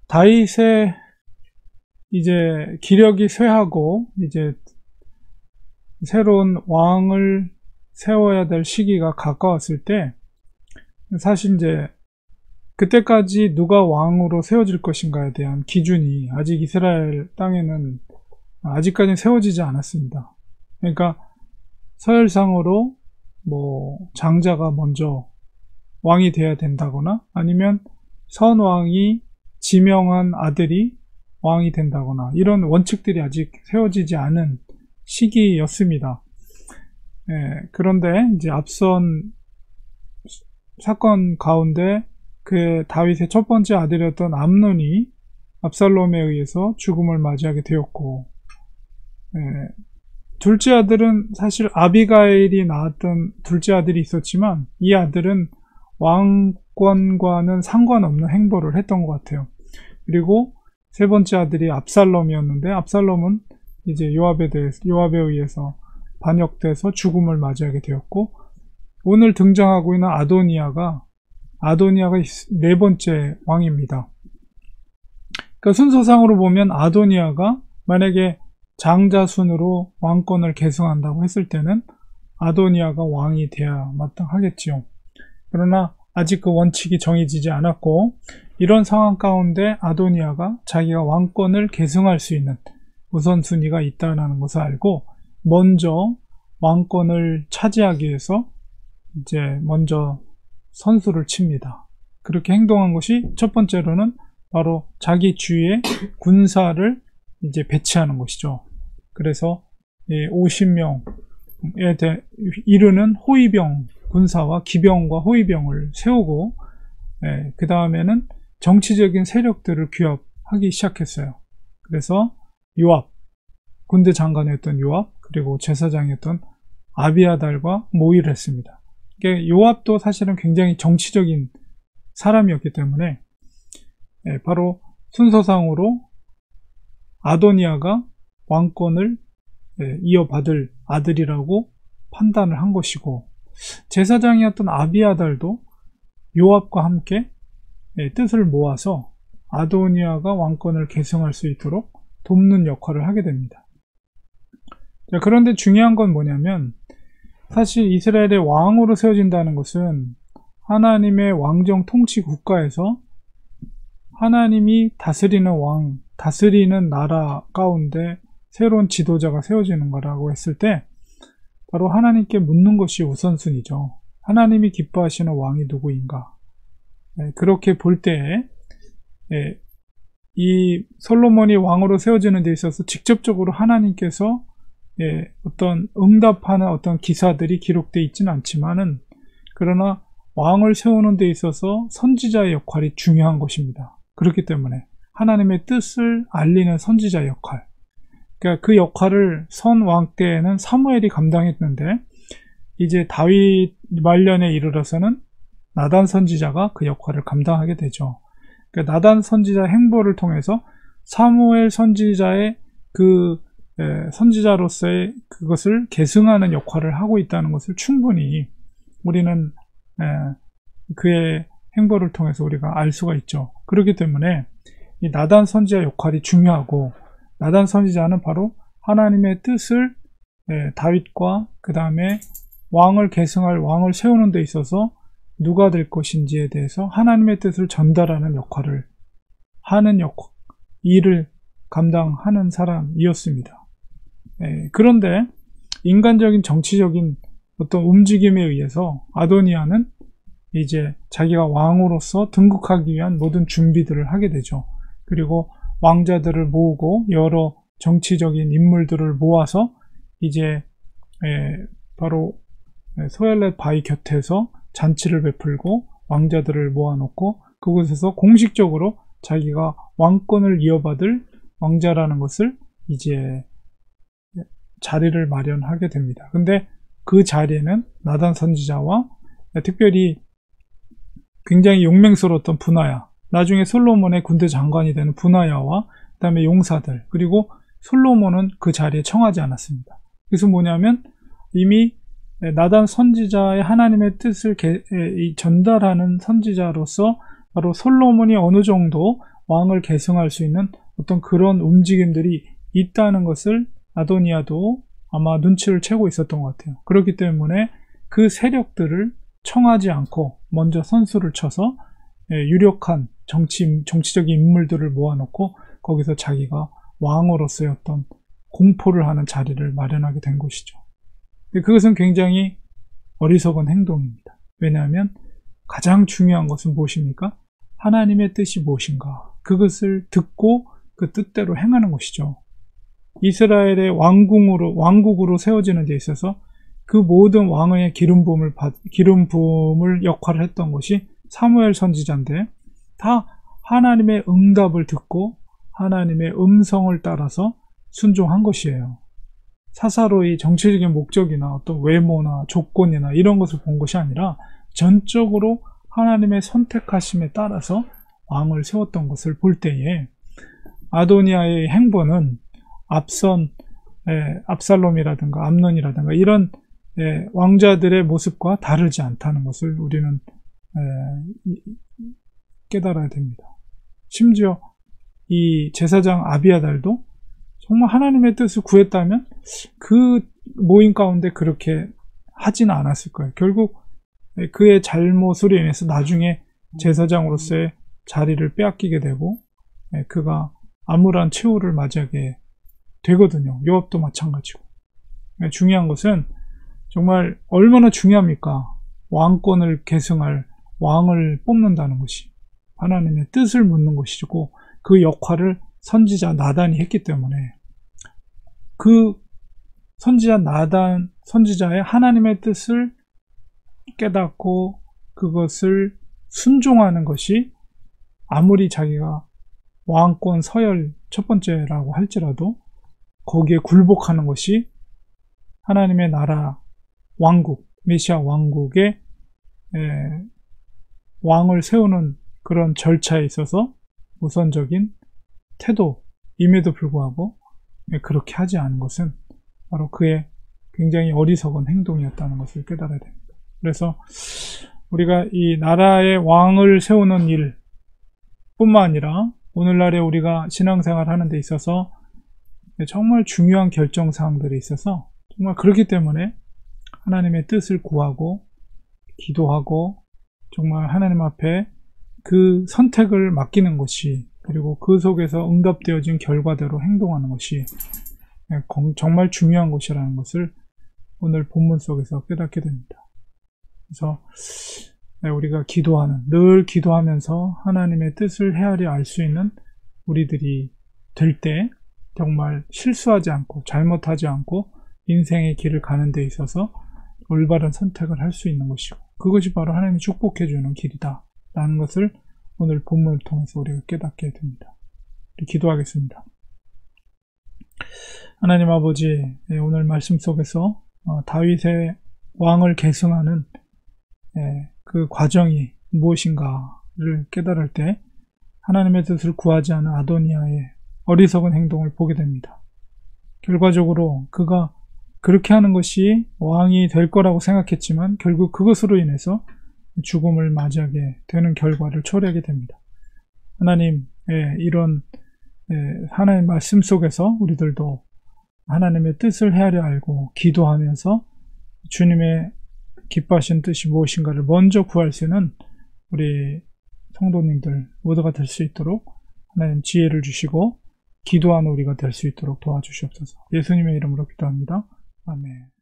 다윗의 이제 기력이 쇠하고 이제 새로운 왕을 세워야 될 시기가 가까웠을 때, 사실 이제 그때까지 누가 왕으로 세워질 것인가에 대한 기준이 아직 이스라엘 땅에는 아직까지는 세워지지 않았습니다. 그러니까 서열상으로 뭐 장자가 먼저 왕이 돼야 된다거나, 아니면 선왕이 지명한 아들이 왕이 된다거나, 이런 원칙들이 아직 세워지지 않은 시기였습니다. 그런데 이제 앞선 사건 가운데 그 다윗의 첫 번째 아들이었던 암논이 압살롬에 의해서 죽음을 맞이하게 되었고, 둘째 아들은 사실 아비가일이 낳았던 둘째 아들이 있었지만, 이 아들은 왕권과는 상관없는 행보를 했던 것 같아요. 그리고 세 번째 아들이 압살롬이었는데, 압살롬은 이제 요압에 의해서 반역돼서 죽음을 맞이하게 되었고, 오늘 등장하고 있는 아도니아가 네 번째 왕입니다. 그러니까 순서상으로 보면 아도니아가 만약에 장자순으로 왕권을 계승한다고 했을 때는 아도니아가 왕이 돼야 마땅하겠지요. 그러나 아직 그 원칙이 정해지지 않았고, 이런 상황 가운데 아도니아가 자기가 왕권을 계승할 수 있는 우선순위가 있다는 것을 알고 먼저 왕권을 차지하기 위해서 이제 먼저 선수를 칩니다. 그렇게 행동한 것이 첫 번째로는 바로 자기 주위에 군사를 이제 배치하는 것이죠. 그래서 50명에 이르는 호위병 군사와 기병과 호위병을 세우고, 그 다음에는 정치적인 세력들을 규합하기 시작했어요. 그래서 요압, 군대 장관이었던 요압, 그리고 제사장이었던 아비아달과 모의를 했습니다. 그러니까 요압도 사실은 굉장히 정치적인 사람이었기 때문에 바로 순서상으로 아도니아가 왕권을 이어받을 아들이라고 판단을 한 것이고, 제사장이었던 아비아달도 요압과 함께 뜻을 모아서 아도니아가 왕권을 계승할 수 있도록 돕는 역할을 하게 됩니다. 자, 그런데 중요한 건 뭐냐면, 사실 이스라엘의 왕으로 세워진다는 것은 하나님의 왕정 통치 국가에서 하나님이 다스리는 왕, 다스리는 나라 가운데 새로운 지도자가 세워지는 거라고 했을 때 바로 하나님께 묻는 것이 우선순위죠. 하나님이 기뻐하시는 왕이 누구인가? 그렇게 볼 때 이 솔로몬이 왕으로 세워지는 데 있어서 직접적으로 하나님께서 어떤 응답하는 어떤 기사들이 기록되어 있지는 않지만은, 그러나 왕을 세우는 데 있어서 선지자의 역할이 중요한 것입니다. 그렇기 때문에 하나님의 뜻을 알리는 선지자의 역할, 그러니까 그 역할을 선 왕 때에는 사무엘이 감당했는데, 이제 다윗 말년에 이르러서는 나단 선지자가 그 역할을 감당하게 되죠. 그러니까 나단 선지자 행보를 통해서 사무엘 선지자의 그 선지자로서의 그것을 계승하는 역할을 하고 있다는 것을 충분히 우리는 그의 행보를 통해서 우리가 알 수가 있죠. 그렇기 때문에 이 나단 선지자 역할이 중요하고, 나단 선지자는 바로 하나님의 뜻을 다윗과 그 다음에 왕을 계승할 왕을 세우는 데 있어서 누가 될 것인지에 대해서 하나님의 뜻을 전달하는 역할을 하는 일을 감당하는 사람이었습니다. 그런데 인간적인 정치적인 어떤 움직임에 의해서 아도니아는 이제 자기가 왕으로서 등극하기 위한 모든 준비들을 하게 되죠. 그리고 왕자들을 모으고 여러 정치적인 인물들을 모아서 이제 바로 소엘렛 바위 곁에서 잔치를 베풀고 왕자들을 모아놓고 그곳에서 공식적으로 자기가 왕권을 이어받을 왕자라는 것을 이제 자리를 마련하게 됩니다. 근데 그 자리에는 나단 선지자와 특별히 굉장히 용맹스러웠던 분하야, 나중에 솔로몬의 군대 장관이 되는 분하야와 그 다음에 용사들, 그리고 솔로몬은 그 자리에 청하지 않았습니다. 그래서 뭐냐면 이미 나단 선지자의 하나님의 뜻을 전달하는 선지자로서 바로 솔로몬이 어느 정도 왕을 계승할 수 있는 어떤 그런 움직임들이 있다는 것을 아도니아도 아마 눈치를 채고 있었던 것 같아요. 그렇기 때문에 그 세력들을 청하지 않고 먼저 선수를 쳐서 유력한 정치적인 인물들을 모아놓고 거기서 자기가 왕으로서의 어떤 공포를 하는 자리를 마련하게 된 것이죠. 그것은 굉장히 어리석은 행동입니다. 왜냐하면 가장 중요한 것은 무엇입니까? 하나님의 뜻이 무엇인가? 그것을 듣고 그 뜻대로 행하는 것이죠. 이스라엘의 왕국으로 세워지는 데 있어서 그 모든 왕의 기름 부음을 역할을 했던 것이 사무엘 선지자인데, 다 하나님의 응답을 듣고 하나님의 음성을 따라서 순종한 것이에요. 사사로이 정치적인 목적이나 어떤 외모나 조건이나 이런 것을 본 것이 아니라 전적으로 하나님의 선택하심에 따라서 왕을 세웠던 것을 볼 때에 아도니아의 행보는 앞선 압살롬이라든가 암논이라든가 이런 왕자들의 모습과 다르지 않다는 것을 우리는 깨달아야 됩니다. 심지어 이 제사장 아비아달도 정말 하나님의 뜻을 구했다면 그 모임 가운데 그렇게 하지는 않았을 거예요. 결국 그의 잘못으로 인해서 나중에 제사장으로서의 자리를 빼앗기게 되고 그가 암울한 최후를 맞이하게 되거든요. 요압도 마찬가지고. 중요한 것은 정말 얼마나 중요합니까? 왕권을 계승할 왕을 뽑는다는 것이 하나님의 뜻을 묻는 것이고, 그 역할을 선지자 나단이 했기 때문에 그 선지자의 하나님의 뜻을 깨닫고 그것을 순종하는 것이 아무리 자기가 왕권 서열 첫 번째라고 할지라도 거기에 굴복하는 것이 하나님의 나라 왕국, 메시아 왕국의 왕을 세우는 그런 절차에 있어서 우선적인 태도임에도 불구하고 그렇게 하지 않은 것은 바로 그의 굉장히 어리석은 행동이었다는 것을 깨달아야 됩니다. 그래서 우리가 이 나라의 왕을 세우는 일 뿐만 아니라 오늘날에 우리가 신앙생활 하는 데 있어서 정말 중요한 결정사항들이 있어서 정말 그렇기 때문에 하나님의 뜻을 구하고 기도하고 정말 하나님 앞에 그 선택을 맡기는 것이, 그리고 그 속에서 응답되어진 결과대로 행동하는 것이 정말 중요한 것이라는 것을 오늘 본문 속에서 깨닫게 됩니다. 그래서 우리가 늘 기도하면서 하나님의 뜻을 헤아려 알 수 있는 우리들이 될 때 정말 실수하지 않고 잘못하지 않고 인생의 길을 가는 데 있어서 올바른 선택을 할 수 있는 것이고, 그것이 바로 하나님이 축복해 주는 길이다 라는 것을 오늘 본문을 통해서 우리가 깨닫게 됩니다. 기도하겠습니다. 하나님 아버지, 오늘 말씀 속에서 다윗의 왕을 계승하는 그 과정이 무엇인가를 깨달을 때 하나님의 뜻을 구하지 않은 아도니아의 어리석은 행동을 보게 됩니다. 결과적으로 그가 그렇게 하는 것이 왕이 될 거라고 생각했지만 결국 그것으로 인해서 죽음을 맞이하게 되는 결과를 초래하게 됩니다. 하나님, 이런 하나님의 말씀 속에서 우리들도 하나님의 뜻을 헤아려 알고 기도하면서 주님의 기뻐하시는 뜻이 무엇인가를 먼저 구할 수 있는 우리 성도님들 모두가 될 수 있도록 하나님 지혜를 주시고 기도하는 우리가 될 수 있도록 도와주시옵소서. 예수님의 이름으로 기도합니다. 아멘.